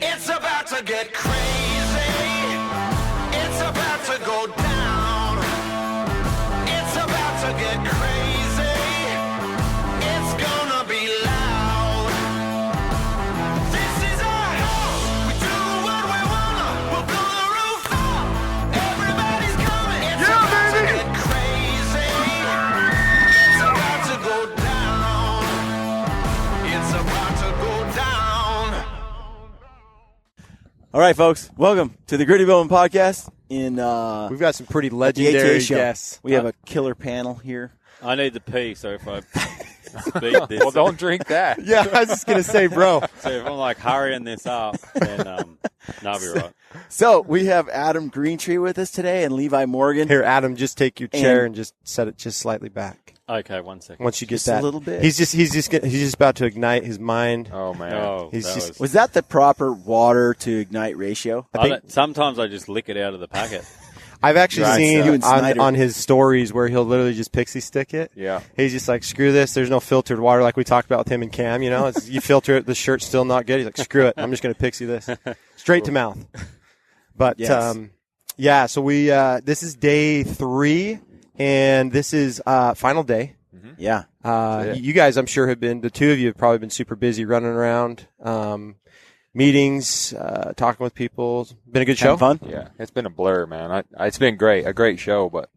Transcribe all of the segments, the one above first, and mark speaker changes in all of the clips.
Speaker 1: It's about to get crazy. It's about to go down. It's about to get crazy. It's gonna be loud. This is our house. We do what we wanna. We'll blow the roof up. Everybody's coming. It's about to get crazy. It's about to go down. It's about to go down.
Speaker 2: All right, folks, welcome to the Gritty Bowman Podcast.
Speaker 3: We've got some pretty legendary guests.
Speaker 2: We have a killer panel here.
Speaker 4: I need the pee, so if I speak this.
Speaker 5: Well, don't drink that.
Speaker 3: Yeah, I was just going to say, bro.
Speaker 4: So if I'm like hurrying this up, then I'll be right.
Speaker 2: So we have Adam Greentree with us today and Levi Morgan.
Speaker 3: Here, Adam, just take your chair and just set it just slightly back.
Speaker 4: Okay, 1 second.
Speaker 3: Once you get
Speaker 2: Just
Speaker 3: that,
Speaker 2: a little bit.
Speaker 3: He's just about to ignite his mind.
Speaker 5: Oh, man.
Speaker 4: Oh,
Speaker 3: He's
Speaker 4: that
Speaker 3: just-
Speaker 2: Was that the proper water to ignite ratio?
Speaker 4: sometimes I just lick it out of the packet.
Speaker 3: I've actually
Speaker 2: Right,
Speaker 3: seen
Speaker 2: you and Snyder.
Speaker 3: on his stories where he'll literally just pixie stick it.
Speaker 5: Yeah.
Speaker 3: He's just like, screw this. There's no filtered water like we talked about with him and Cam. You know, you filter it, the shirt's still not good. He's like, screw it. I'm just going to pixie this straight to mouth. But
Speaker 2: Yes.
Speaker 3: yeah. So we this is day 3, and this is final day.
Speaker 2: Yeah.
Speaker 3: You guys, I'm sure, the two of you have probably been super busy running around, meetings, talking with people. Been a good show.
Speaker 2: Having fun?
Speaker 5: Yeah, it's been a blur, man. It's been great, a great show, but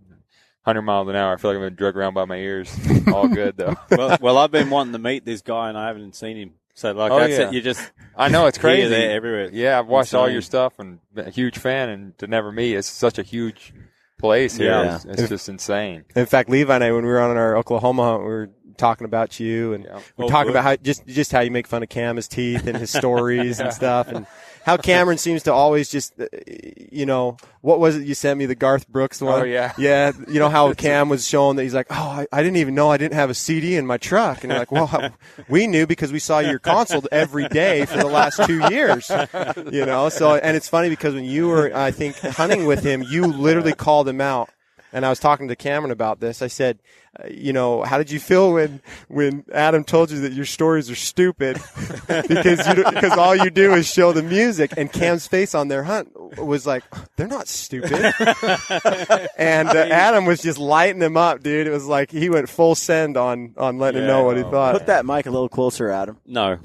Speaker 5: 100 miles an hour, I feel like I've been drug around by my ears. All good, though.
Speaker 4: Well, I've been wanting to meet this guy, and I haven't seen him. So, like,
Speaker 5: Oh,
Speaker 4: that's
Speaker 5: yeah.
Speaker 4: it. You just
Speaker 5: I know, it's crazy.
Speaker 4: here, there, everywhere.
Speaker 5: Yeah, I've watched all
Speaker 4: Insane.
Speaker 5: your stuff and been a huge fan, and to never meet, it's such a huge place here.
Speaker 2: Yeah.
Speaker 5: It's just insane.
Speaker 3: In fact, Levi and I, when we were on our Oklahoma hunt, we were talking about you, and
Speaker 5: Yeah.
Speaker 3: we're
Speaker 4: Oh,
Speaker 3: talking
Speaker 4: good.
Speaker 3: about how just how you make fun of Cam, his teeth, and his stories and stuff, and how Cameron seems to always just, what was it you sent me, the Garth Brooks one?
Speaker 5: Oh, yeah.
Speaker 3: Yeah, you know how Cam was showing that he's like, I didn't even know I didn't have a CD in my truck. And you're like, well, we knew because we saw your console every day for the last 2 years, So, and it's funny because when you were, I think, hunting with him, you literally called him out. And I was talking to Cameron about this. I said, how did you feel when Adam told you that your stories are stupid because all you do is show the music? And Cam's face on their hunt was like, they're not stupid. And Adam was just lighting him up, dude. It was like he went full send on letting him know what he thought.
Speaker 2: Put that mic a little closer, Adam.
Speaker 4: No.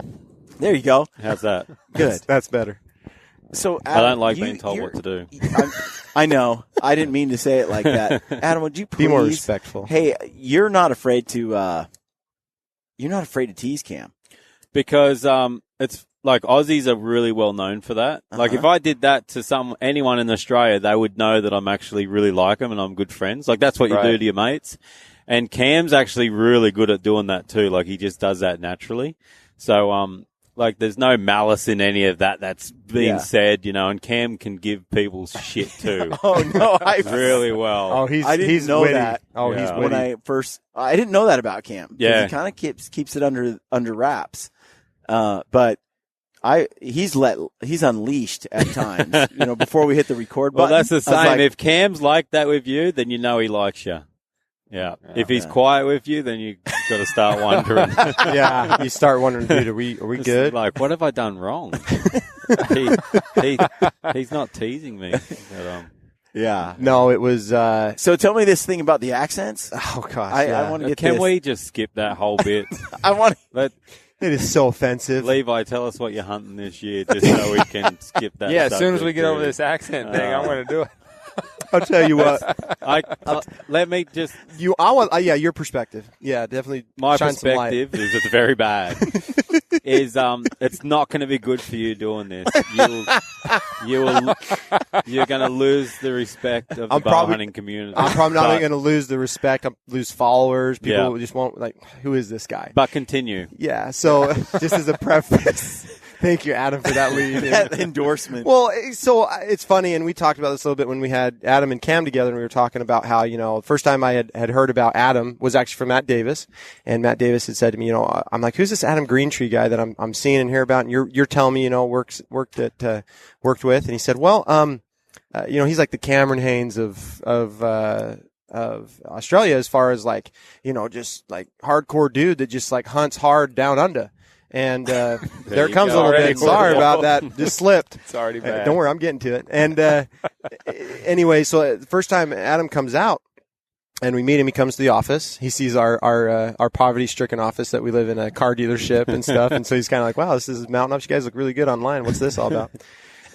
Speaker 2: There you go.
Speaker 4: How's that?
Speaker 2: Good.
Speaker 3: That's better.
Speaker 2: So
Speaker 4: I
Speaker 2: Adam,
Speaker 4: don't like being told what to do.
Speaker 2: I know. I didn't mean to say it like that. Adam, would you please
Speaker 3: Be more respectful.
Speaker 2: Hey, you're not afraid to tease Cam.
Speaker 4: Because it's like Aussies are really well known for that. Like if I did that to anyone in Australia, they would know that I'm actually really like them and I'm good friends. Like that's what you
Speaker 5: Right.
Speaker 4: do to your mates. And Cam's actually really good at doing that too. Like he just does that naturally. So like there's no malice in any of that that's being said, and Cam can give people shit too.
Speaker 2: Oh no,
Speaker 4: really well.
Speaker 3: Oh,
Speaker 2: I didn't
Speaker 3: he's
Speaker 2: know
Speaker 3: witty.
Speaker 2: that.
Speaker 3: Oh,
Speaker 4: Yeah.
Speaker 3: he's
Speaker 2: when
Speaker 3: witty.
Speaker 2: I didn't know that about Cam. 'Cause
Speaker 4: Yeah.
Speaker 2: he kind of keeps it under wraps. But he's unleashed at times. Before we hit the record
Speaker 4: Well,
Speaker 2: button.
Speaker 4: that's the
Speaker 2: I was
Speaker 4: same.
Speaker 2: like,
Speaker 4: If Cam's like that with you, then you know he likes you. Yeah. If he's quiet with you, then you got to start wondering.
Speaker 3: Yeah, you start wondering, dude, are we
Speaker 4: It's
Speaker 3: good?
Speaker 4: Like, what have I done wrong? He's not teasing me. But,
Speaker 2: yeah.
Speaker 3: No, it was.
Speaker 2: So tell me this thing about the accents.
Speaker 3: Oh gosh,
Speaker 2: I want to get
Speaker 4: can
Speaker 2: this.
Speaker 4: we just skip that whole bit?
Speaker 2: I want.
Speaker 4: Let
Speaker 3: It is so offensive.
Speaker 4: Levi tell us what you're hunting this year, just so we can skip that.
Speaker 5: Yeah, as soon as we
Speaker 4: subject,
Speaker 5: get over
Speaker 4: really.
Speaker 5: this accent thing, I'm going to do it.
Speaker 3: I'll tell you what.
Speaker 4: Let me just.
Speaker 3: I want. Yeah, your perspective. Yeah, definitely.
Speaker 4: My
Speaker 3: shine some light.
Speaker 4: perspective is it's very bad. It's not going to be good for you doing this. You're going to lose the respect of the bow hunting community.
Speaker 3: I'm probably not
Speaker 4: But-
Speaker 3: going to lose the respect. Lose followers. People
Speaker 4: Yeah.
Speaker 3: just won't like. Who is this guy?
Speaker 4: But continue.
Speaker 3: Yeah. So just as a preface, thank you, Adam, for that lead.
Speaker 2: that endorsement.
Speaker 3: Well, so it's funny, and we talked about this a little bit when we had Adam and Cam together, and we were talking about how, the first time I had heard about Adam was actually from Matt Davis, and Matt Davis had said to me, I'm like, who's this Adam Greentree guy that I'm seeing and hear about, and you're telling me, worked with, and he said, well, he's like the Cameron Haynes of Australia as far as like, just like hardcore dude that just like hunts hard down under. And there
Speaker 5: you
Speaker 3: comes a
Speaker 5: go.
Speaker 3: little
Speaker 5: Already
Speaker 3: bit. Sorry
Speaker 5: horrible.
Speaker 3: about that. Just slipped.
Speaker 5: It's already bad.
Speaker 3: Don't worry, I'm getting to it. And anyway, so the first time Adam comes out and we meet him, he comes to the office. He sees our poverty-stricken office that we live in, a car dealership and stuff. And so he's kind of like, wow, this is mountain up. You guys look really good online. What's this all about?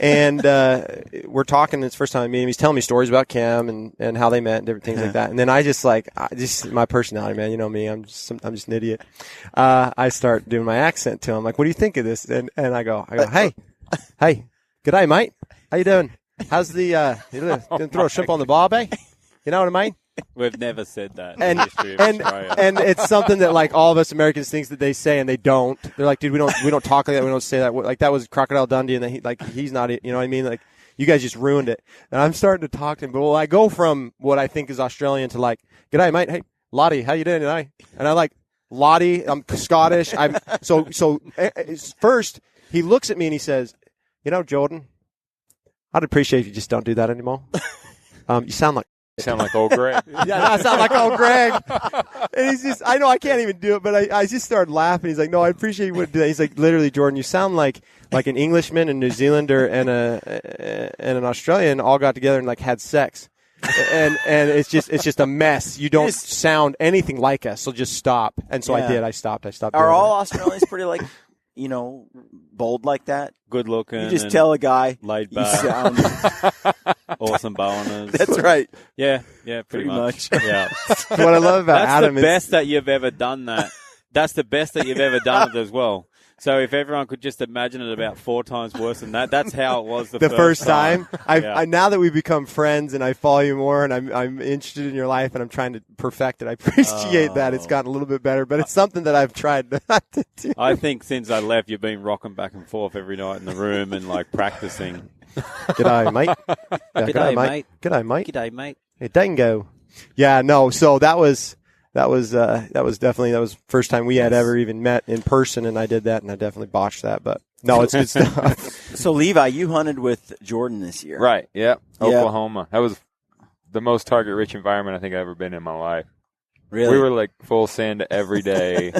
Speaker 3: And we're talking. It's the first time I meet him. He's telling me stories about Cam and how they met and different things like that. And then I just my personality, man. You know me. I'm just an idiot. I start doing my accent to him. Like, what do you think of this? And I go, hey, g'day, mate. How you doing? How's the gonna throw a shrimp on the bob, eh? You know what I mean?
Speaker 4: We've never said that in
Speaker 3: And
Speaker 4: the history of Australia.
Speaker 3: and it's something that like all of us Americans think that they say and they don't. They're like, dude, we don't talk like that. We don't say that. Like that was Crocodile Dundee, and then he's not. You know what I mean? Like you guys just ruined it. And I'm starting to talk to him, but I go from what I think is Australian to like, g'day, mate. Hey, Lottie, how you doing today? And I like Lottie. I'm Scottish. First he looks at me and he says, you know, Jordan, I'd appreciate if you just don't do that anymore. You sound like.
Speaker 5: You sound like old Greg.
Speaker 3: Yeah, I sound like old Greg. And he's just, I know I can't even do it, but I just started laughing. He's like, no, I appreciate you wouldn't do that. He's like, literally, Jordan, you sound like an Englishman, a New Zealander, and an Australian all got together and like had sex. And it's just a mess. You don't sound anything like us, so just stop. And so I did. I stopped.
Speaker 2: Are
Speaker 3: doing
Speaker 2: all
Speaker 3: that.
Speaker 2: Australians pretty like, you know, bold like that?
Speaker 4: Good looking.
Speaker 2: You just tell a guy,
Speaker 4: laid
Speaker 2: you
Speaker 4: back.
Speaker 2: sound.
Speaker 4: Awesome boners.
Speaker 2: That's right.
Speaker 4: Yeah, pretty much. Yeah.
Speaker 3: What I love about
Speaker 4: That's
Speaker 3: Adam
Speaker 4: the best that you've ever done that. That's the best that you've ever done it as well. So if everyone could just imagine it about 4 times worse than that, that's how it was the
Speaker 3: first time.
Speaker 4: Yeah.
Speaker 3: Now that we've become friends and I follow you more and I'm interested in your life and I'm trying to perfect it, I appreciate that. It's gotten a little bit better, but it's something that I've tried not to do.
Speaker 4: I think since I left, you've been rocking back and forth every night in the room and like practicing.
Speaker 3: G'day, mate. Yeah,
Speaker 4: G'day, mate.
Speaker 3: G'day, mate.
Speaker 4: G'day, mate.
Speaker 3: Hey, Dango. Yeah, no. So that was definitely the first time we had ever even met in person, and I did that, and I definitely botched that. But no, it's good stuff.
Speaker 2: So Levi, you hunted with Jordan this year,
Speaker 5: Right. Yeah.
Speaker 2: Yeah.
Speaker 5: Oklahoma. That was the most target-rich environment I think I've ever been in my life.
Speaker 2: Really?
Speaker 5: We were like full send every day.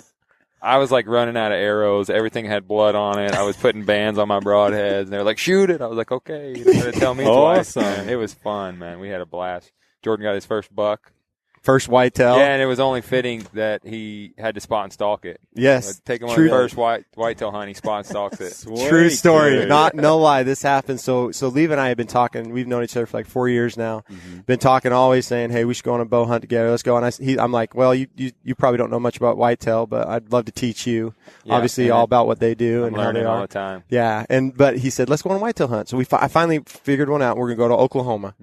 Speaker 5: I was like running out of arrows. Everything had blood on it. I was putting bands on my broadheads, and they were like, "Shoot it!" I was like, "Okay." You didn't tell me twice.
Speaker 4: Awesome.
Speaker 5: Man. It was fun, man. We had a blast. Jordan got his first buck.
Speaker 3: First whitetail.
Speaker 5: Yeah, and it was only fitting that he had to spot and stalk it.
Speaker 3: Yes.
Speaker 5: Take him on
Speaker 3: True.
Speaker 5: the first whitetail hunt. He spot and stalks it.
Speaker 4: Sweet,
Speaker 3: True story.
Speaker 4: dude.
Speaker 3: No lie. This happened. So Levi and I have been talking. We've known each other for like 4 years now. Been talking always saying, hey, we should go on a bow hunt together. Let's go. And I'm like, well, you probably don't know much about whitetail, but I'd love to teach you.
Speaker 5: Yeah,
Speaker 3: Obviously,
Speaker 5: and
Speaker 3: all about what they do
Speaker 5: I'm
Speaker 3: and how
Speaker 5: learning
Speaker 3: they
Speaker 5: all
Speaker 3: are.
Speaker 5: the time.
Speaker 3: Yeah. But he said, let's go on a whitetail hunt. So I finally figured one out. We're going to go to Oklahoma.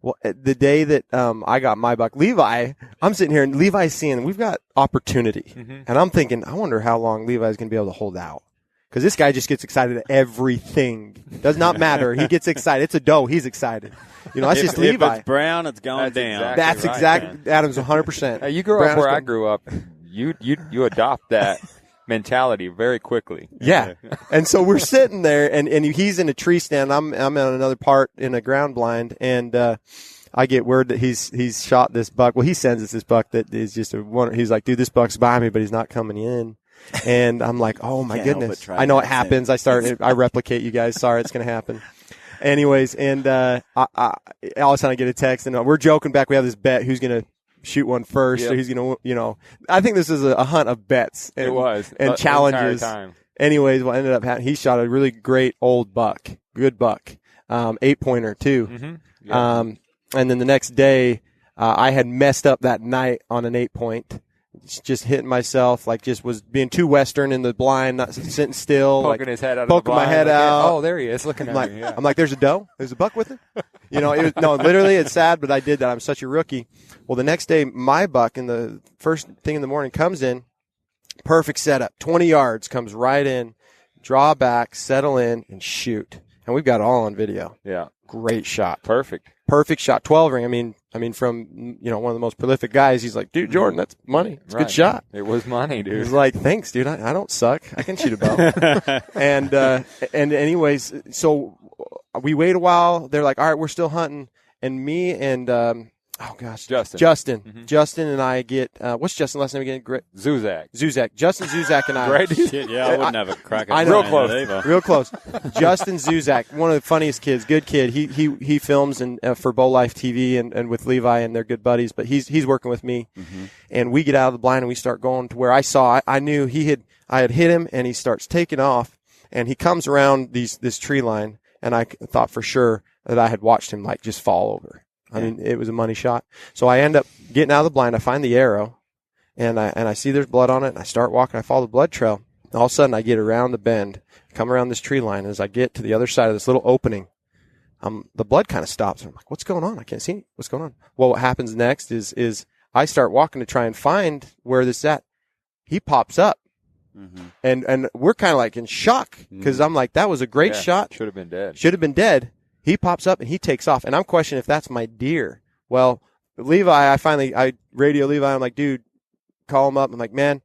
Speaker 3: Well, the day that I got my buck, Levi, I'm sitting here and Levi's seeing we've got opportunity. And I'm thinking, I wonder how long Levi's going to be able to hold out. Because this guy just gets excited at everything. Does not matter. He gets excited. It's a doe. He's excited. You know, that's just
Speaker 4: If
Speaker 3: Levi.
Speaker 4: it's brown, it's going
Speaker 5: That's
Speaker 4: down.
Speaker 5: exactly
Speaker 3: That's
Speaker 5: right,
Speaker 3: exactly, Adam's 100%.
Speaker 5: Hey, you grew
Speaker 3: Brown
Speaker 5: up where
Speaker 3: is
Speaker 5: I
Speaker 3: good.
Speaker 5: grew up. You adopt that mentality very quickly.
Speaker 3: Yeah. And so we're sitting there and he's in a tree stand. I'm on another part in a ground blind and, I get word that he's shot this buck. Well, he sends us this buck that is just he's like, dude, this buck's by me, but he's not coming in. And I'm like, oh my
Speaker 2: Can't help
Speaker 3: goodness.
Speaker 2: but try
Speaker 3: I know it
Speaker 2: that
Speaker 3: happens. I replicate you guys. Sorry, it's going to happen. Anyways. And, all of a sudden I get a text and we're joking back. We have this bet who's going to shoot one first.
Speaker 5: Yep.
Speaker 3: So he's going to, I think this is a hunt of bets. And,
Speaker 5: It was.
Speaker 3: And
Speaker 5: The
Speaker 3: challenges.
Speaker 5: entire time.
Speaker 3: Anyways, what ended up happening, he shot a really great old buck. Good buck. 8-pointer too.
Speaker 5: Mm-hmm. Yeah.
Speaker 3: And then the next day, I had messed up that night on an 8-point. Just hitting myself, like just was being too Western in the blind, not sitting still.
Speaker 5: Poking
Speaker 3: like,
Speaker 5: his head out
Speaker 3: poking
Speaker 5: of the
Speaker 3: my
Speaker 5: blind.
Speaker 3: head
Speaker 5: like,
Speaker 3: out.
Speaker 5: Oh, there he is, looking at me. Yeah.
Speaker 3: I'm like, there's a doe? There's a buck with it? Literally, it's sad, but I did that. I'm such a rookie. Well, the next day, my buck in the first thing in the morning comes in, perfect setup, 20 yards, comes right in, draw back, settle in, and shoot. And we've got it all on video.
Speaker 5: Yeah.
Speaker 3: Great shot.
Speaker 5: Perfect.
Speaker 3: Perfect shot. 12 ring. I mean, from, one of the most prolific guys, he's like, dude, Jordan, that's money. It's a
Speaker 5: Right.
Speaker 3: good shot.
Speaker 5: It was money, dude.
Speaker 3: He's like, thanks, dude. I don't suck. I can shoot a bow. and anyways, so we wait a while. They're like, all right, we're still hunting. And me and Oh gosh,
Speaker 5: Justin.
Speaker 3: Justin and I get what's Justin's last name again?
Speaker 5: Zuzak.
Speaker 3: Justin Zuzak and I.
Speaker 5: Great.
Speaker 4: Shit, yeah, I wouldn't have a crack at
Speaker 3: I know.
Speaker 4: saying that either.
Speaker 3: Real close. Justin Zuzak, one of the funniest kids, good kid. He films and for Bow Life TV and with Levi, and they're good buddies. But he's working with me, and we get out of the blind and we start going to where I knew I had hit him, and he starts taking off, and he comes around this tree line, and I thought for sure that I had watched him like just fall over. I mean, it was a money shot. So I end up getting out of the blind. I find the arrow, and I see there's blood on it, and I start walking. I follow the blood trail. And all of a sudden, I get around the bend, come around this tree line. As I get to the other side of this little opening, the blood kind of stops. I'm like, what's going on? I can't see what's going on. Well, what happens next is I start walking to try and find where this is at. He pops up, and we're kind of like in shock because I'm like, that was a great shot.
Speaker 5: Should have been dead.
Speaker 3: Should have been dead. He pops up and he takes off, and I'm questioning if that's my deer. Well, Levi, I radio Levi. I'm like, dude, call him up. I'm like, man,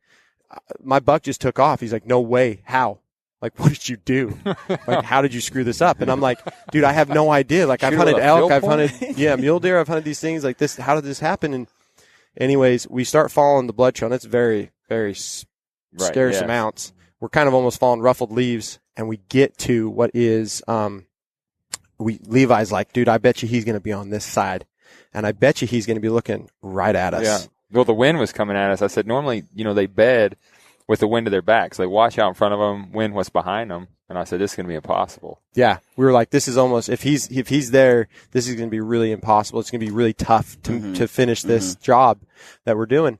Speaker 3: my buck just took off. He's like, no way. How? Like, what did you do? Like, how did you screw this up? And I'm like, dude, I have no idea. Like, I've hunted elk, I've hunted, mule deer, I've hunted these things like this. How did this happen? And anyways, we start following the blood trail, and it's very, very scarce amounts. We're kind of almost following ruffled leaves, and we get to what is, Levi's like, dude, I bet you he's going to be on this side. And I bet you he's going to be looking right at us.
Speaker 5: Yeah. Well, the wind was coming at us. I said, normally, they bed with the wind to their backs. They watch out in front of them, wind what's behind them. And I said, this is going to be impossible.
Speaker 3: Yeah. We were like, this is almost, if he's there, this is going to be really impossible. It's going to be really tough to finish this job that we're doing.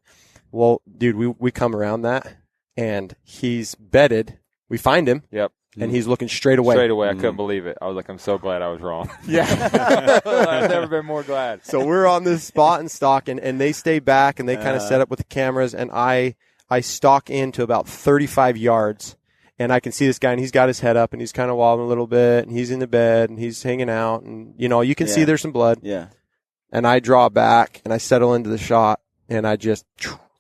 Speaker 3: Well, dude, we come around that, and he's bedded. We find him.
Speaker 5: Yep.
Speaker 3: And he's looking straight away.
Speaker 5: I couldn't believe it. I was like, I'm so glad I was wrong.
Speaker 3: Yeah.
Speaker 5: I've never been more glad.
Speaker 3: So we're on this spot and stalk, and they stay back, and they kind of set up with the cameras, and I stalk into about 35 yards, and I can see this guy, and he's got his head up, and he's kind of wobbling a little bit, and he's in the bed, and he's hanging out, and, you can see there's some blood.
Speaker 2: Yeah.
Speaker 3: And I draw back, and I settle into the shot, and I just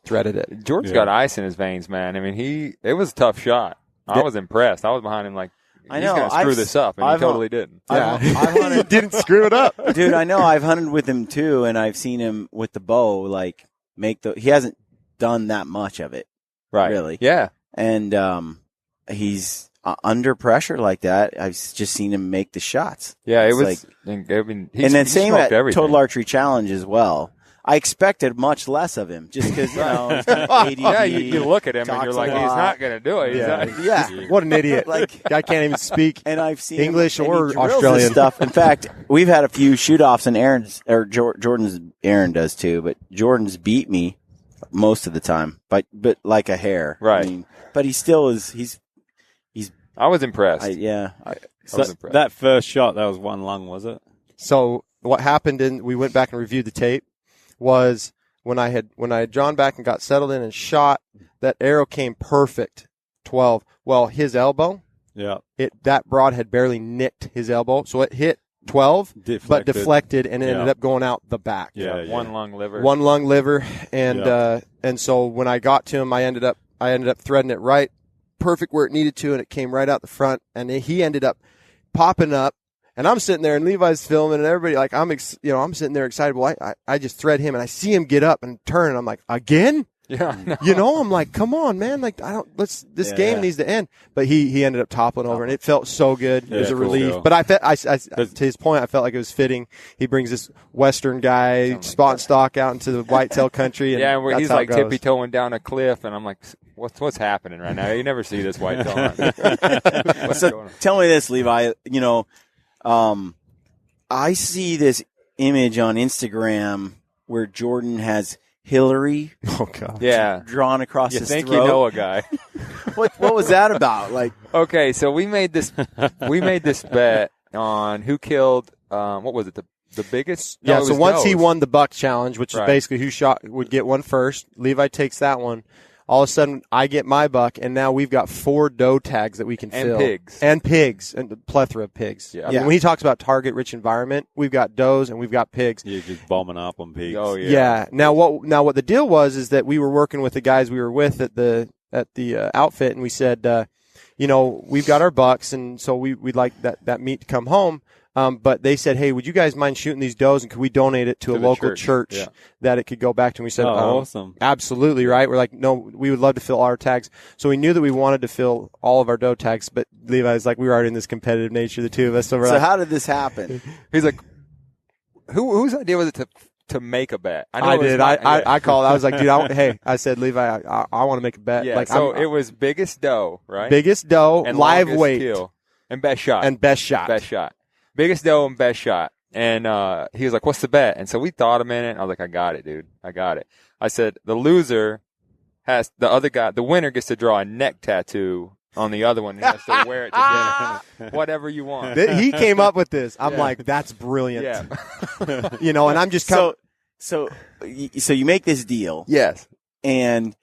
Speaker 3: threaded it.
Speaker 5: Jordan's got ice in his veins, man. I mean, it was a tough shot. I was impressed. I was behind him like, he's going to screw this up, and he totally didn't.
Speaker 3: Yeah. I've hunted, didn't screw it up.
Speaker 2: Dude, I know. I've hunted with him too, and I've seen him with the bow, like, he hasn't done that much of it.
Speaker 5: Right.
Speaker 2: Really.
Speaker 5: Yeah.
Speaker 2: And he's under pressure like that. I've just seen him make the shots.
Speaker 5: Yeah, it
Speaker 2: It's
Speaker 5: was.
Speaker 2: like,
Speaker 5: and
Speaker 2: then same at
Speaker 5: everything.
Speaker 2: Total Archery Challenge as well. I expected much less of him just because, he's ADD,
Speaker 5: yeah, you look at him and you're
Speaker 2: talks
Speaker 5: like,
Speaker 2: a
Speaker 5: he's
Speaker 2: lot.
Speaker 5: not going to do it.
Speaker 2: Yeah.
Speaker 3: What an idiot.
Speaker 2: Like,
Speaker 3: Guy can't even speak
Speaker 2: and I've seen
Speaker 3: English
Speaker 2: him, and
Speaker 3: or
Speaker 2: he drills
Speaker 3: Australian
Speaker 2: this stuff. In fact, we've had a few shoot-offs, and Aaron does too, but Jordan's beat me most of the time, but like a hair.
Speaker 5: Right.
Speaker 2: I mean, but he still is.
Speaker 5: I was impressed.
Speaker 2: Yeah.
Speaker 5: I was impressed.
Speaker 4: That first shot, that was one lung, was it?
Speaker 3: So what happened, and we went back and reviewed the tape, was when I had drawn back and got settled in and shot, that arrow came perfect, 12. Well, his elbow, that broadhead barely nicked his elbow, so it hit 12, but deflected and it ended up going out the back.
Speaker 5: Yeah. One lung
Speaker 3: liver, and so when I got to him, I ended up threading it right, perfect where it needed to, and it came right out the front, and he ended up popping up. And I'm sitting there, and Levi's filming, and everybody like I'm sitting there excited. Well, I just thread him, and I see him get up and turn, and I'm like, again?
Speaker 5: Yeah,
Speaker 3: I'm like, come on, man, like this game needs to end. But he ended up toppling over, and it felt so good. It was a relief. Cool. But I to his point, I felt like it was fitting. He brings this Western guy spot and stock out into the whitetail country, and
Speaker 5: he's like tippy toeing down a cliff, and I'm like, what's happening right now? You never see this whitetail.
Speaker 2: So tell me this, Levi. I see this image on Instagram where Jordan has Hillary drawn across his throat.
Speaker 5: You think you know a guy.
Speaker 2: What was that about? Like,
Speaker 5: okay, so we made this bet on who killed what was it, the biggest?
Speaker 3: Yeah,
Speaker 5: no,
Speaker 3: so once he
Speaker 5: does.
Speaker 3: won the buck challenge, which is basically who would get one first, Levi takes that one. All of a sudden, I get my buck, and now we've got 4 doe tags that we can fill. And pigs, and a plethora of pigs.
Speaker 5: Yeah.
Speaker 3: I mean, when he talks about target-rich environment, we've got does and we've got pigs.
Speaker 4: You're just bombing up on pigs.
Speaker 5: Oh, yeah.
Speaker 3: Yeah. Now what the deal was is that we were working with the guys we were with at the outfit, and we said, we've got our bucks, and so we'd like that meat to come home. But they said, hey, would you guys mind shooting these does, and could we donate it to a local church that it could go back to? And we said,
Speaker 4: awesome.
Speaker 3: Absolutely, right? We're like, no, we would love to fill all our tags. So we knew that we wanted to fill all of our doe tags, but Levi's like, we were already in this competitive nature, the two of us. So
Speaker 2: how did this happen?
Speaker 5: He's like, whose idea was it to make a bet?
Speaker 3: I did. I called. I was like, dude, I said, Levi, I want to make a bet.
Speaker 5: Yeah,
Speaker 3: like,
Speaker 5: so it was biggest doe, right?
Speaker 3: Biggest doe,
Speaker 5: and
Speaker 3: live
Speaker 5: longest
Speaker 3: weight.
Speaker 5: kill, and best shot.
Speaker 3: Best shot.
Speaker 5: Biggest doe and best shot. And he was like, what's the bet? And so we thought a minute. I was like, I got it, dude. I got it. I said, the loser has, the winner gets to draw a neck tattoo on the other one. He has to wear it to dinner. Whatever you want.
Speaker 3: He came up with this. I'm like, that's brilliant.
Speaker 5: Yeah.
Speaker 3: And I'm just
Speaker 2: so you make this deal.
Speaker 5: Yes.
Speaker 2: And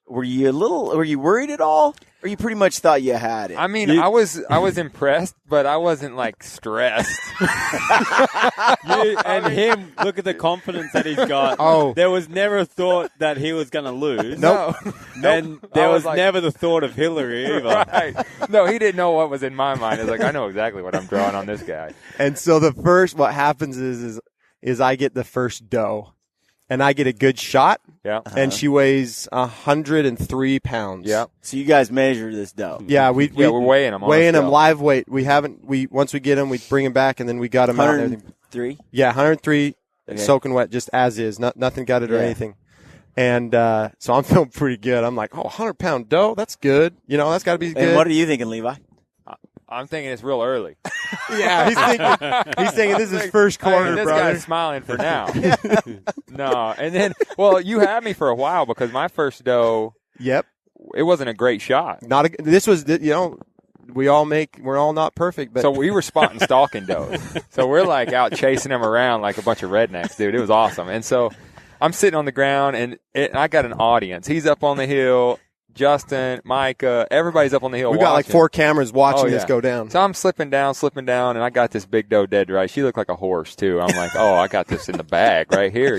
Speaker 2: were you worried at all? Or you pretty much thought you had it?
Speaker 5: I mean, I was impressed, but I wasn't like stressed.
Speaker 4: And him, look at the confidence that he's got.
Speaker 3: Oh.
Speaker 4: There was never a thought that he was going to lose.
Speaker 3: Nope.
Speaker 4: And there was never the thought of Hillary either.
Speaker 5: Right. No, he didn't know what was in my mind. I was like, I know exactly what I'm drawing on this guy.
Speaker 3: And so what happens is I get the first doe, and I get a good shot.
Speaker 5: Yeah.
Speaker 3: And she weighs 103 pounds.
Speaker 5: Yeah.
Speaker 2: So you guys measure this doe.
Speaker 3: Yeah, we're
Speaker 5: weighing them.
Speaker 3: Weighing them live weight. Once we get them, we bring them back, and then we got them out.
Speaker 2: 103?
Speaker 3: Yeah, 103
Speaker 2: Okay.
Speaker 3: soaking wet, just as is. Nothing gutted or anything. And so I'm feeling pretty good. I'm like, 100-pound doe, that's good. That's got to be good.
Speaker 2: And what are you thinking, Levi?
Speaker 5: I'm thinking it's real early.
Speaker 3: Yeah, he's thinking this is first quarter,
Speaker 5: this
Speaker 3: brother.
Speaker 5: guy's smiling for now. No, and then, you had me for a while because my first doe,
Speaker 3: Yep.
Speaker 5: it wasn't a great shot.
Speaker 3: We're all not perfect, but
Speaker 5: So we were spotting stalking does. So we're like out chasing them around like a bunch of rednecks, dude. It was awesome. And so I'm sitting on the ground, and I got an audience. He's up on the hill. Justin, Micah, everybody's up on the hill.
Speaker 3: we got like 4 cameras watching this
Speaker 5: yeah.
Speaker 3: go down.
Speaker 5: So I'm slipping down, and I got this big doe dead right. She looked like a horse too. I'm like, I got this in the bag right here,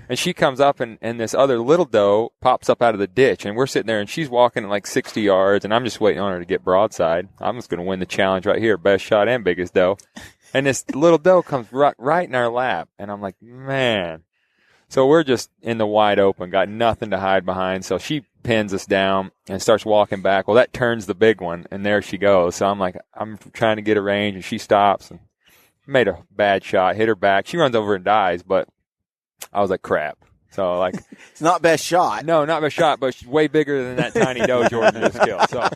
Speaker 5: And she comes up, and this other little doe pops up out of the ditch, and we're sitting there, and she's walking at like 60 yards, and I'm just waiting on her to get broadside. I'm just going to win the challenge right here, best shot and biggest doe. And this little doe comes right in our lap, and I'm like, man. So we're just in the wide open, got nothing to hide behind. So she pins us down and starts walking back. Well, that turns the big one, and there she goes. So I'm like, I'm trying to get a range, and she stops and made a bad shot, hit her back. She runs over and dies, but I was like, crap. So like,
Speaker 2: It's not best shot.
Speaker 5: no, not best shot, but she's way bigger than that tiny doe Jordan just killed. So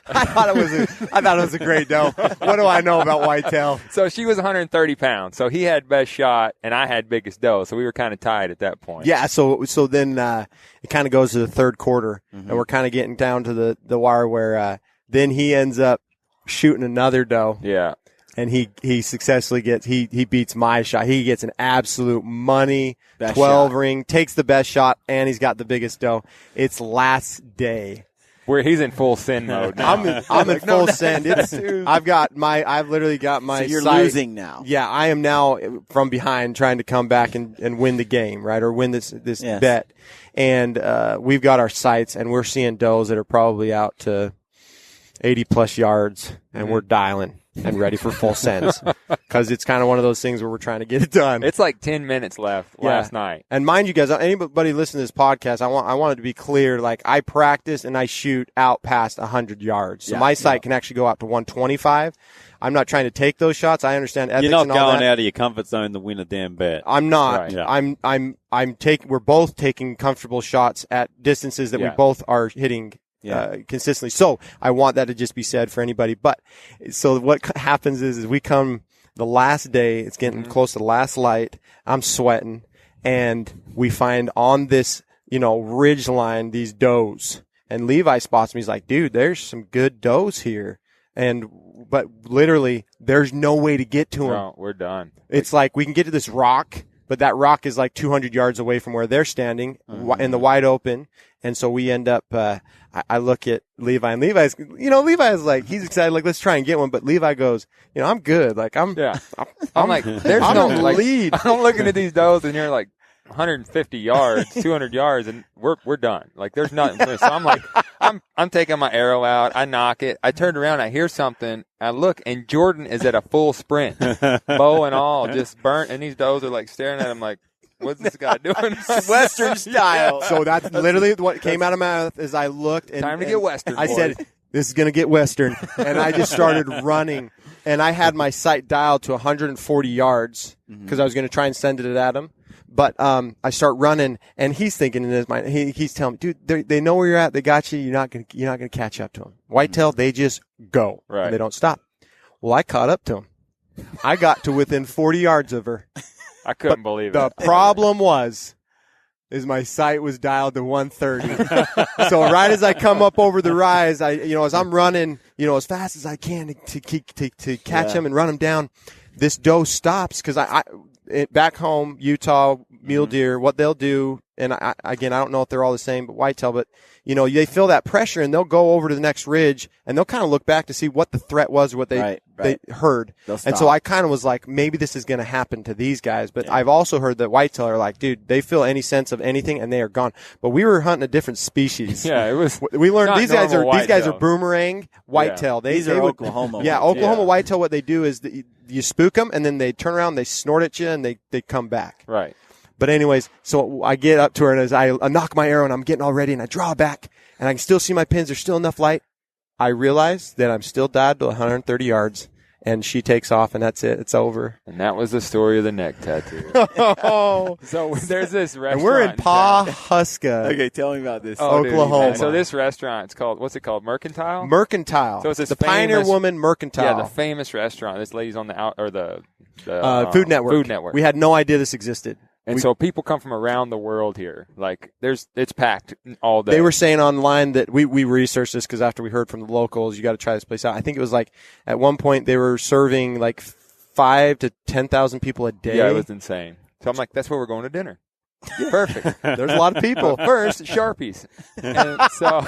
Speaker 3: I thought it was a great doe. What do I know about whitetail?
Speaker 5: So she was 130 pounds. So he had best shot, and I had biggest doe. So we were kind of tied at that point.
Speaker 3: Yeah, so then it kind of goes to the third quarter, and we're kind of getting down to the wire where then he ends up shooting another doe.
Speaker 5: Yeah.
Speaker 3: And he successfully he beats my shot. He gets an absolute money
Speaker 2: Best
Speaker 3: 12
Speaker 2: shot.
Speaker 3: ring, takes the best shot, and he's got the biggest doe. It's last day.
Speaker 5: Where he's in full sin mode now.
Speaker 3: I'm in full send. I've literally got my
Speaker 2: So you're
Speaker 3: sight.
Speaker 2: losing now.
Speaker 3: Yeah, I am now from behind trying to come back and win the game, right? Or win this
Speaker 2: Yes.
Speaker 3: bet. And we've got our sights, and we're seeing does that are probably out to 80 plus yards, and we're dialing and ready for full sends. Because it's kind of one of those things where we're trying to get it done.
Speaker 5: It's like 10 minutes left last night.
Speaker 3: And mind you guys, anybody listening to this podcast, I wanted to be clear, like I practice and I shoot out past 100 yards. So my sight can actually go out to 125. I'm not trying to take those shots. I understand ethics
Speaker 4: You're not
Speaker 3: and all
Speaker 4: going
Speaker 3: that.
Speaker 4: out of your comfort zone to win a damn bet.
Speaker 3: I'm not.
Speaker 5: Right.
Speaker 4: Yeah.
Speaker 3: We're both taking comfortable shots at distances that we both are hitting consistently. So I want that to just be said for anybody. But so what happens is we come the last day, it's getting close to the last light. I'm sweating, and we find on this, ridge line, these does, and Levi spots me. He's like, dude, there's some good does here. But literally there's no way to get to them.
Speaker 5: No, we're done.
Speaker 3: It's like we can get to this rock, but that rock is like 200 yards away from where they're standing in the wide open. And so we end up, I look at Levi, and Levi's like, he's excited, like, let's try and get one. But Levi goes, I'm good. Like, I'm
Speaker 5: like, there's
Speaker 3: I'm
Speaker 5: no
Speaker 3: in the
Speaker 5: like,
Speaker 3: lead.
Speaker 5: I'm looking at these does, and you're like, 150 yards, 200 yards, and we're done. Like there's nothing. So I'm like, I'm taking my arrow out. I nock it. I turn around. I hear something. I look, and Jordan is at a full sprint, bow and all, just burnt. And these does are like staring at him, like, what's this guy doing?
Speaker 2: Western style.
Speaker 3: So that's literally what came out of my mouth as I looked. And,
Speaker 5: Time to get Western,
Speaker 3: I
Speaker 5: boys.
Speaker 3: said, this is going to get Western. And I just started running. And I had my sight dialed to 140 yards because I was going to try and send it at him. But I start running, and he's thinking in his mind, he's telling me, dude, they know where you're at. They got you. You're not gonna catch up to them. Whitetail, they just go.
Speaker 5: Right.
Speaker 3: They don't stop. Well, I caught up to him. I got to within 40 yards of her.
Speaker 5: I couldn't believe
Speaker 3: The
Speaker 5: it.
Speaker 3: problem is my sight was dialed to 130. So right as I come up over the rise, as I'm running, as fast as I can to catch him and run him down, this doe stops because back home, Utah, mule deer, what they'll do, and I don't know if they're all the same, but whitetail, but, they feel that pressure and they'll go over to the next ridge and they'll kind of look back to see what the threat was or what they heard. And so I kind of was like, maybe this is going to happen to these guys. But I've also heard that whitetail are like, dude, they feel any sense of anything and they are gone. But we were hunting a different species.
Speaker 5: Yeah, it was.
Speaker 3: We learned
Speaker 5: not
Speaker 3: these guys
Speaker 5: whitetail.
Speaker 3: are boomerang whitetail.
Speaker 2: These are Oklahoma.
Speaker 3: Yeah,
Speaker 2: ones.
Speaker 3: Oklahoma whitetail. What they do is you spook them and then they turn around, they snort at you, and they come back.
Speaker 5: Right.
Speaker 3: But anyways, so I get up to her and as I knock my arrow and I'm getting all ready and I draw back and I can still see my pins. There's still enough light. I realize that I'm still dialed to 130 yards and she takes off and that's it. It's over.
Speaker 5: And that was the story of the neck tattoo.
Speaker 3: Oh,
Speaker 5: So there's this restaurant.
Speaker 3: and we're in
Speaker 5: town.
Speaker 3: Pawhuska,
Speaker 2: Okay, tell me about this.
Speaker 5: Oh, dude.
Speaker 3: Oklahoma.
Speaker 5: So this restaurant, it's called, what's it called? Mercantile?
Speaker 3: Mercantile.
Speaker 5: So it's this
Speaker 3: the Pioneer
Speaker 5: famous-
Speaker 3: Woman Mercantile.
Speaker 5: Yeah, the famous restaurant. This lady's on the
Speaker 3: Food Network.
Speaker 5: Food Network.
Speaker 3: We had no idea this existed.
Speaker 5: And so people come from around the world here. Like it's packed all day.
Speaker 3: They were saying online that we researched this because after we heard from the locals, you got to try this place out. I think it was like at one point they were serving like 5,000 to 10,000 people a day.
Speaker 5: Yeah, it was insane. So I'm like, that's where we're going to dinner. Perfect.
Speaker 3: There's a lot of people.
Speaker 5: First, Sharpies. And so,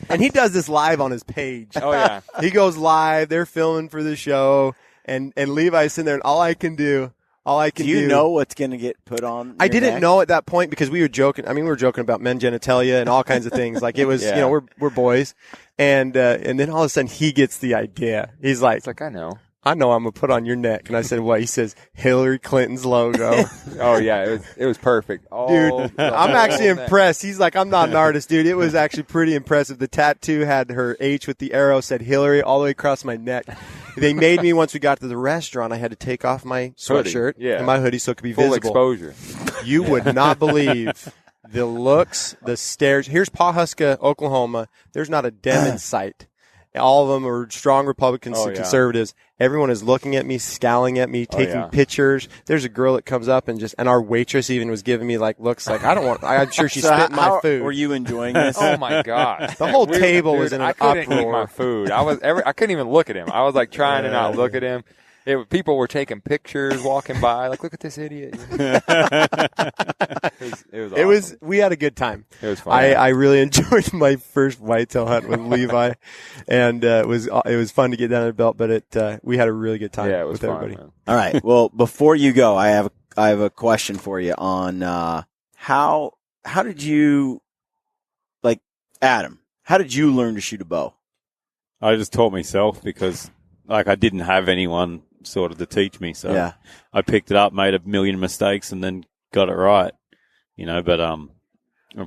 Speaker 3: And he does this live on his page.
Speaker 5: oh yeah.
Speaker 3: He goes live. They're filming for the show, and Levi's sitting there, and all I can do.
Speaker 2: Do you know what's going to get put on?
Speaker 3: I
Speaker 2: your
Speaker 3: didn't
Speaker 2: neck?
Speaker 3: know at that point because we were joking. I mean, we were joking about men genitalia and all kinds of things. Like it was,
Speaker 5: Yeah.
Speaker 3: we're boys, and then all of a sudden he gets the idea. He's like,
Speaker 5: It's like, I know.
Speaker 3: I'm gonna put on your neck. And I said, what? He says Hillary Clinton's logo.
Speaker 5: Oh yeah, it was perfect.
Speaker 3: Dude, I'm actually impressed. He's like, I'm not an artist, dude. It was actually pretty impressive. The tattoo had her H with the arrow, said Hillary all the way across my neck. They made me, once we got to the restaurant, I had to take off my sweatshirt
Speaker 5: yeah.
Speaker 3: and my hoodie so it could be
Speaker 5: Full
Speaker 3: visible.
Speaker 5: exposure.
Speaker 3: You would not believe the looks, the stares. Here's Pawhuska, Oklahoma. There's not a dem in sight. All of them are strong Republicans
Speaker 5: Oh,
Speaker 3: and
Speaker 5: yeah.
Speaker 3: conservatives. Everyone is looking at me, scowling at me, taking
Speaker 5: yeah.
Speaker 3: pictures. There's a girl that comes up and our waitress even was giving me like looks like, I'm sure she spit in my
Speaker 2: how
Speaker 3: food.
Speaker 2: Were you enjoying this?
Speaker 5: Oh my god!
Speaker 3: The whole table was
Speaker 5: Dude,
Speaker 3: in an
Speaker 5: I couldn't eat
Speaker 3: uproar.
Speaker 5: my food. I couldn't even look at him. I was like trying to not look at him. People were taking pictures, walking by, like, look at this idiot. It was awesome.
Speaker 3: We had a good time.
Speaker 5: It was fun.
Speaker 3: I really enjoyed my first whitetail hunt with Levi, and it was fun to get down the belt. But we had a really good time.
Speaker 5: Yeah, it was
Speaker 3: with
Speaker 5: fun.
Speaker 3: everybody.
Speaker 5: Man.
Speaker 2: All right. Well, before you go, I have a question for you on how did you, like, Adam? How did you learn to shoot a bow?
Speaker 4: I just taught myself because, like, I didn't have anyone sort of to teach me. So
Speaker 2: Yeah.
Speaker 4: I picked it up, made a million mistakes, and then got it right. But I'm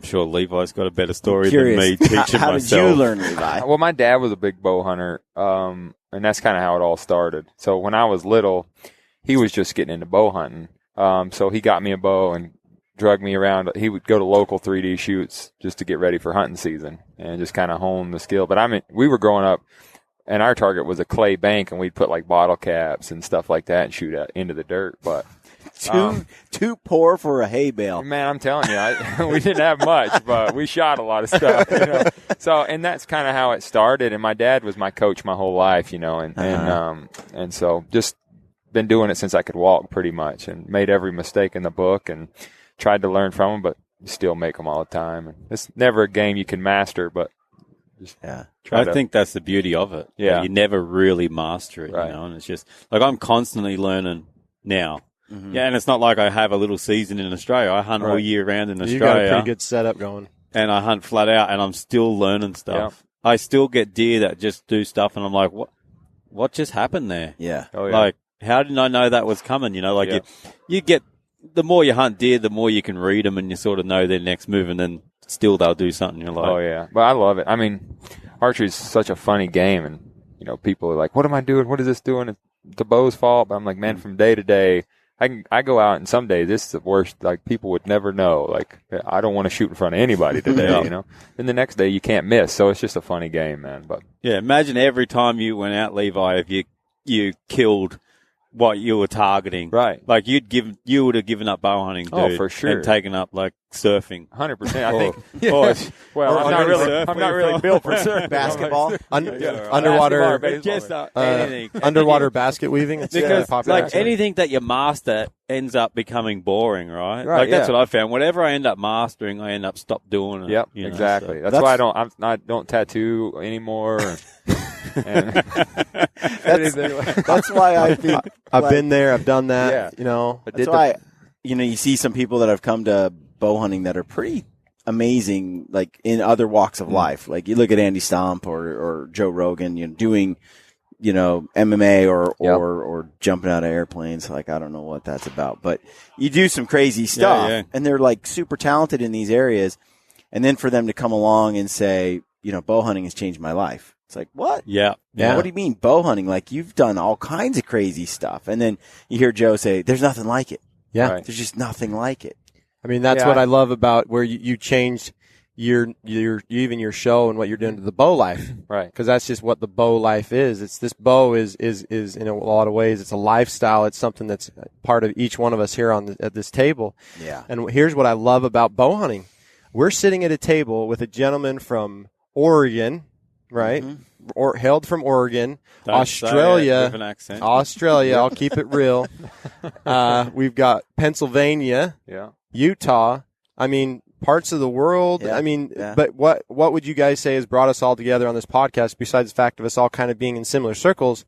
Speaker 4: sure Levi's got a better story than me teaching
Speaker 2: how
Speaker 4: myself.
Speaker 2: did you learn, Levi?
Speaker 5: Well, my dad was a big bow hunter, and that's kind of how it all started. So when I was little, he was just getting into bow hunting. So he got me a bow and drug me around. He would go to local 3D shoots just to get ready for hunting season and just kind of hone the skill. But I mean, we were growing up, and our target was a clay bank, and we'd put like bottle caps and stuff like that and shoot out into the dirt. But
Speaker 2: Too poor for a hay bale.
Speaker 5: man, I'm telling you, we didn't have much, but we shot a lot of stuff. So, and that's kind of how it started. And my dad was my coach my whole life, and so just been doing it since I could walk, pretty much, and made every mistake in the book and tried to learn from them, but you still make them all the time. And it's never a game you can master, but just
Speaker 4: I think that's the beauty of it.
Speaker 5: Yeah.
Speaker 4: You never really master it,
Speaker 5: Right.
Speaker 4: And it's just, like, I'm constantly learning now. Yeah, and it's not like I have a little season in Australia. I hunt all year round in
Speaker 3: You got a
Speaker 4: Australia,
Speaker 3: pretty good setup going.
Speaker 4: and I hunt flat out, and I'm still learning stuff. I still get deer that just do stuff, and I'm like, what just happened there?
Speaker 2: Yeah.
Speaker 5: Oh, yeah.
Speaker 4: Like, how didn't I know that was coming? You know, like you get, the more you hunt deer, the more you can read them and you sort of know their next move, and then still they'll do something. You're like,
Speaker 5: Oh, yeah. But I love it. I mean, archery is such a funny game, and, you know, people are like, what am I doing? What is this doing? It's the bow's fault. But I'm like, man, from day to day, I go out, and some days this is the worst. Like, people would never know. Like, I don't want to shoot in front of anybody today, you know. And the next day you can't miss. So it's just a funny game, man. But
Speaker 4: yeah, imagine every time you went out, Levi, if you killed what you were targeting.
Speaker 5: Right.
Speaker 4: Like you would have given up bow hunting, dude.
Speaker 5: Oh, for sure.
Speaker 4: And taken up like surfing.
Speaker 5: 100%. I think.
Speaker 4: Well,
Speaker 5: I'm not really built for surfing.
Speaker 2: Basketball.
Speaker 3: Underwater,
Speaker 5: Baseball,
Speaker 4: anything.
Speaker 3: underwater basket weaving. It's
Speaker 4: Because
Speaker 3: popular.
Speaker 4: like anything that you master ends up becoming boring, right?
Speaker 5: Right,
Speaker 4: Like that's
Speaker 5: yeah.
Speaker 4: what I found. Whatever I end up mastering, I end up stop doing it.
Speaker 5: Yep,
Speaker 4: you know,
Speaker 5: exactly.
Speaker 4: so.
Speaker 5: That's why I don't tattoo anymore. And
Speaker 2: That's why I think
Speaker 3: I've been there. I've done that.
Speaker 5: Yeah.
Speaker 3: You know,
Speaker 2: That's why, you see some people that have come to bow hunting that are pretty amazing, like in other walks of life. Like you look at Andy Stomp or Joe Rogan, doing, MMA or jumping out of airplanes. Like, I don't know what that's about, but you do some crazy stuff and they're like super talented in these areas. And then for them to come along and say, bow hunting has changed my life. It's like, what?
Speaker 4: Yeah.
Speaker 2: What do you mean bow hunting? Like, you've done all kinds of crazy stuff. And then you hear Joe say, there's nothing like it.
Speaker 3: yeah.
Speaker 5: Right.
Speaker 2: There's just nothing like it.
Speaker 3: I mean, that's what I love about where you changed your show and what you're doing to the bow life.
Speaker 5: Right.
Speaker 3: Because that's just what the bow life is. It's this bow is in a lot of ways, it's a lifestyle. It's something that's part of each one of us here at this table.
Speaker 2: Yeah.
Speaker 3: And here's what I love about bow hunting. We're sitting at a table with a gentleman from Oregon, right? Or hailed from Oregon,
Speaker 4: Don't
Speaker 3: Australia,
Speaker 4: say it with an accent.
Speaker 3: Australia. I'll keep it real. We've got Pennsylvania,
Speaker 5: Yeah.
Speaker 3: Utah. I mean, parts of the world.
Speaker 2: Yeah.
Speaker 3: I mean,
Speaker 2: Yeah.
Speaker 3: but what would you guys say has brought us all together on this podcast? Besides the fact of us all kind of being in similar circles,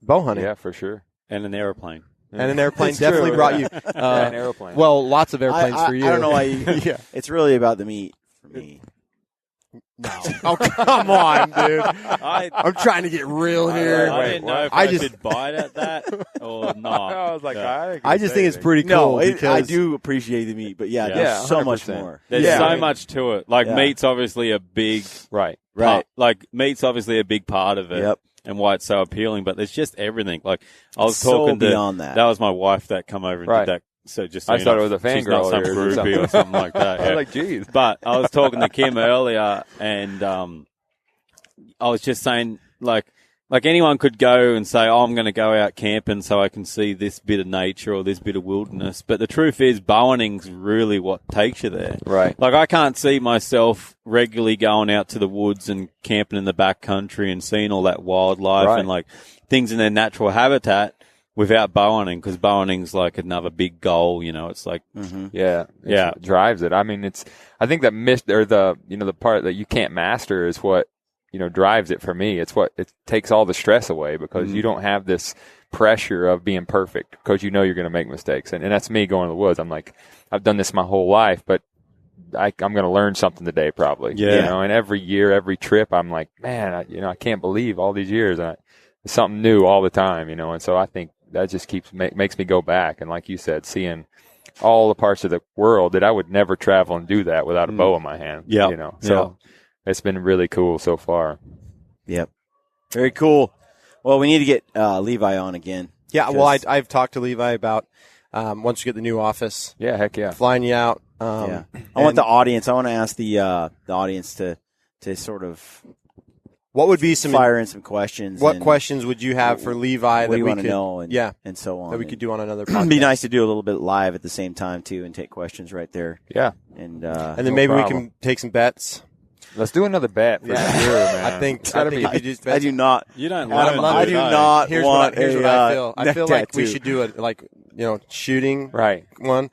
Speaker 3: bow hunting.
Speaker 5: Yeah, for sure.
Speaker 4: And an airplane.
Speaker 3: And an airplane
Speaker 5: It's
Speaker 3: definitely
Speaker 5: true,
Speaker 3: brought
Speaker 5: yeah.
Speaker 3: you.
Speaker 5: An airplane.
Speaker 3: Well, lots of airplanes
Speaker 2: I
Speaker 3: for you.
Speaker 2: I don't know why you,
Speaker 3: Yeah.
Speaker 2: it's really about the meat for me.
Speaker 3: No. Oh, come on, dude.
Speaker 4: I
Speaker 3: I'm trying to get real here.
Speaker 4: didn't know if
Speaker 3: I
Speaker 4: I
Speaker 3: just-
Speaker 4: should bite at that or not.
Speaker 5: I was like,
Speaker 4: Yeah.
Speaker 3: I just think it's pretty
Speaker 2: No,
Speaker 3: cool because
Speaker 2: I do appreciate the meat, but
Speaker 4: Yeah.
Speaker 2: there's so much
Speaker 5: 100%.
Speaker 2: more.
Speaker 4: There's
Speaker 3: Yeah.
Speaker 4: so much to it. Like
Speaker 2: Yeah.
Speaker 4: meat's obviously a big
Speaker 5: right.
Speaker 2: Right.
Speaker 4: Like meat's obviously a big part of it.
Speaker 2: Yep.
Speaker 4: And why it's so appealing, but there's just everything. Like I was
Speaker 2: So
Speaker 4: talking to
Speaker 2: beyond that.
Speaker 4: was my wife that come over and
Speaker 5: Right.
Speaker 4: did that. So just
Speaker 5: I
Speaker 4: so you
Speaker 5: thought
Speaker 4: know,
Speaker 5: it was a
Speaker 4: she's not
Speaker 5: fangirl
Speaker 4: some
Speaker 5: here or
Speaker 4: groupie
Speaker 5: something.
Speaker 4: or something like that.
Speaker 5: I
Speaker 4: Yeah.
Speaker 5: was like, geez.
Speaker 4: But I was talking to Kim earlier, and I was just saying, like anyone could go and say, "Oh, I'm going to go out camping so I can see this bit of nature or this bit of wilderness." But the truth is, bow hunting's really what takes you there.
Speaker 5: Right.
Speaker 4: Like I can't see myself regularly going out to the woods and camping in the backcountry and seeing all that wildlife
Speaker 5: Right.
Speaker 4: and like things in their natural habitat without bow hunting, because bow hunting's like another big goal. It's like
Speaker 5: Yeah.
Speaker 4: Yeah.
Speaker 5: It drives it. I mean, I think that the part that you can't master is what, drives it for me. It's what it takes all the stress away because you don't have this pressure of being perfect because you're going to make mistakes. And that's me going to the woods. I'm like, I've done this my whole life, but I'm going to learn something today probably.
Speaker 4: Yeah.
Speaker 5: And every year, every trip, I'm like, man, I can't believe all these years. It's something new all the time, and so I think that just makes me go back. And like you said, seeing all the parts of the world that I would never travel and do that without a bow in my hand.
Speaker 4: Yeah.
Speaker 5: So it's been really cool so far.
Speaker 2: Yep. Very cool. Well, we need to get Levi on again.
Speaker 3: Yeah, well,
Speaker 2: because-
Speaker 3: I've talked to Levi about once you get the new office,
Speaker 5: Yeah, heck yeah.
Speaker 3: flying you out.
Speaker 2: I want the audience. I want to ask the audience to sort of
Speaker 3: What would be some
Speaker 2: fire in some questions.
Speaker 3: What
Speaker 2: and
Speaker 3: questions would you have for Levi
Speaker 2: What
Speaker 3: that
Speaker 2: do you
Speaker 3: we
Speaker 2: want to
Speaker 3: could
Speaker 2: know? And,
Speaker 3: yeah,
Speaker 2: and so on.
Speaker 3: that we could
Speaker 2: And
Speaker 3: do on another
Speaker 2: It'd
Speaker 3: podcast?
Speaker 2: be nice to do a little bit live at the same time too, and take questions right there.
Speaker 5: Yeah.
Speaker 2: And
Speaker 3: And then
Speaker 5: No
Speaker 3: maybe we
Speaker 5: problem.
Speaker 3: can take some bets.
Speaker 5: Let's do another bet for sure, man.
Speaker 3: I think
Speaker 5: It's gotta be.
Speaker 3: if you just
Speaker 2: I do not.
Speaker 4: you don't
Speaker 2: Adam,
Speaker 4: learn.
Speaker 2: I do not
Speaker 3: Here's
Speaker 2: want
Speaker 3: what
Speaker 2: a,
Speaker 3: I feel. I
Speaker 2: neck
Speaker 3: feel like we
Speaker 2: tattoo.
Speaker 3: should do a shooting
Speaker 5: Right.
Speaker 3: one.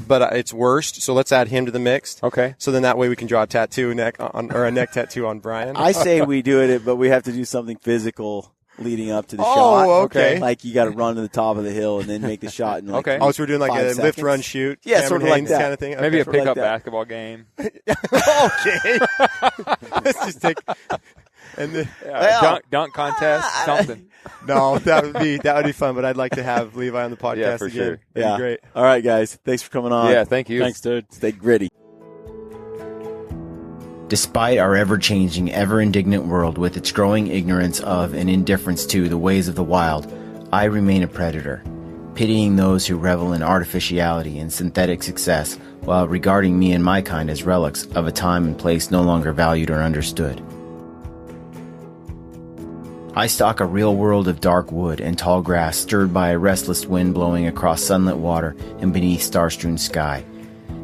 Speaker 3: But it's worst. So let's add him to the mix.
Speaker 5: Okay.
Speaker 3: So then that way we can draw a neck tattoo on Brian.
Speaker 2: I say we do it, but we have to do something physical. leading up to the
Speaker 3: Oh,
Speaker 2: shot.
Speaker 3: okay.
Speaker 2: Like you got to run to the top of the hill and then make the shot. In like
Speaker 5: Okay.
Speaker 3: Oh, so we're doing like
Speaker 2: 5
Speaker 3: a lift,
Speaker 2: seconds.
Speaker 3: run, shoot.
Speaker 2: Yeah,
Speaker 3: Cameron
Speaker 2: sort of like
Speaker 3: Haynes
Speaker 2: that.
Speaker 3: kind of thing.
Speaker 5: Maybe a
Speaker 2: Sort of
Speaker 5: pickup
Speaker 2: like that.
Speaker 5: basketball game.
Speaker 3: Okay. Let's just take. And then,
Speaker 5: Dunk contest, something.
Speaker 3: no, that would be fun. But I'd like to have Levi on the podcast
Speaker 5: Yeah, for
Speaker 3: again.
Speaker 5: sure.
Speaker 3: That'd be great.
Speaker 2: All right, guys. Thanks for coming on.
Speaker 5: Yeah, thank you.
Speaker 4: Thanks, dude.
Speaker 2: Stay gritty. Despite our ever-changing, ever-indignant world with its growing ignorance of and indifference to the ways of the wild, I remain a predator, pitying those who revel in artificiality and synthetic success while regarding me and my kind as relics of a time and place no longer valued or understood. I stalk a real world of dark wood and tall grass stirred by a restless wind blowing across sunlit water and beneath star-strewn sky.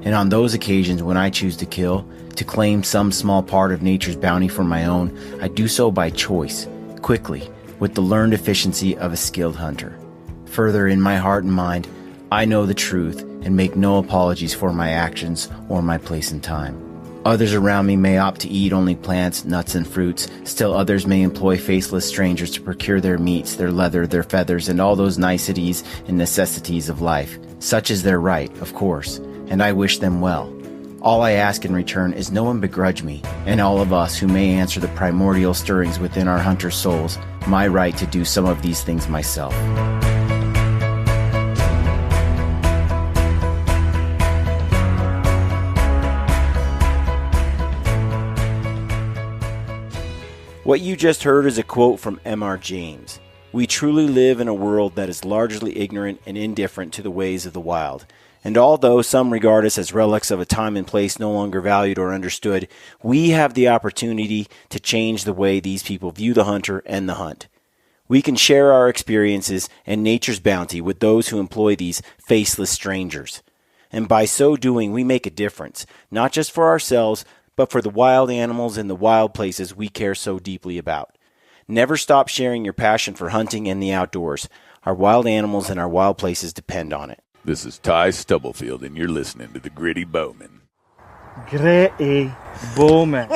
Speaker 2: And on those occasions when I choose to kill, to claim some small part of nature's bounty for my own, I do so by choice, quickly, with the learned efficiency of a skilled hunter. Further, in my heart and mind, I know the truth and make no apologies for my actions or my place and time. Others around me may opt to eat only plants, nuts, and fruits. Still others may employ faceless strangers to procure their meats, their leather, their feathers, and all those niceties and necessities of life. Such is their right, of course, and I wish them well. All I ask in return is no one begrudge me, and all of us who may answer the primordial stirrings within our hunter souls, my right to do some of these things myself. What you just heard is a quote from M.R. James. We truly live in a world that is largely ignorant and indifferent to the ways of the wild. And although some regard us as relics of a time and place no longer valued or understood, we have the opportunity to change the way these people view the hunter and the hunt. We can share our experiences and nature's bounty with those who employ these faceless strangers. And by so doing, we make a difference, not just for ourselves, but for the wild animals and the wild places we care so deeply about. Never stop sharing your passion for hunting and the outdoors. Our wild animals and our wild places depend on it.
Speaker 6: This is Ty Stubblefield, and you're listening to the Gritty Bowman.
Speaker 7: Gritty Bowman.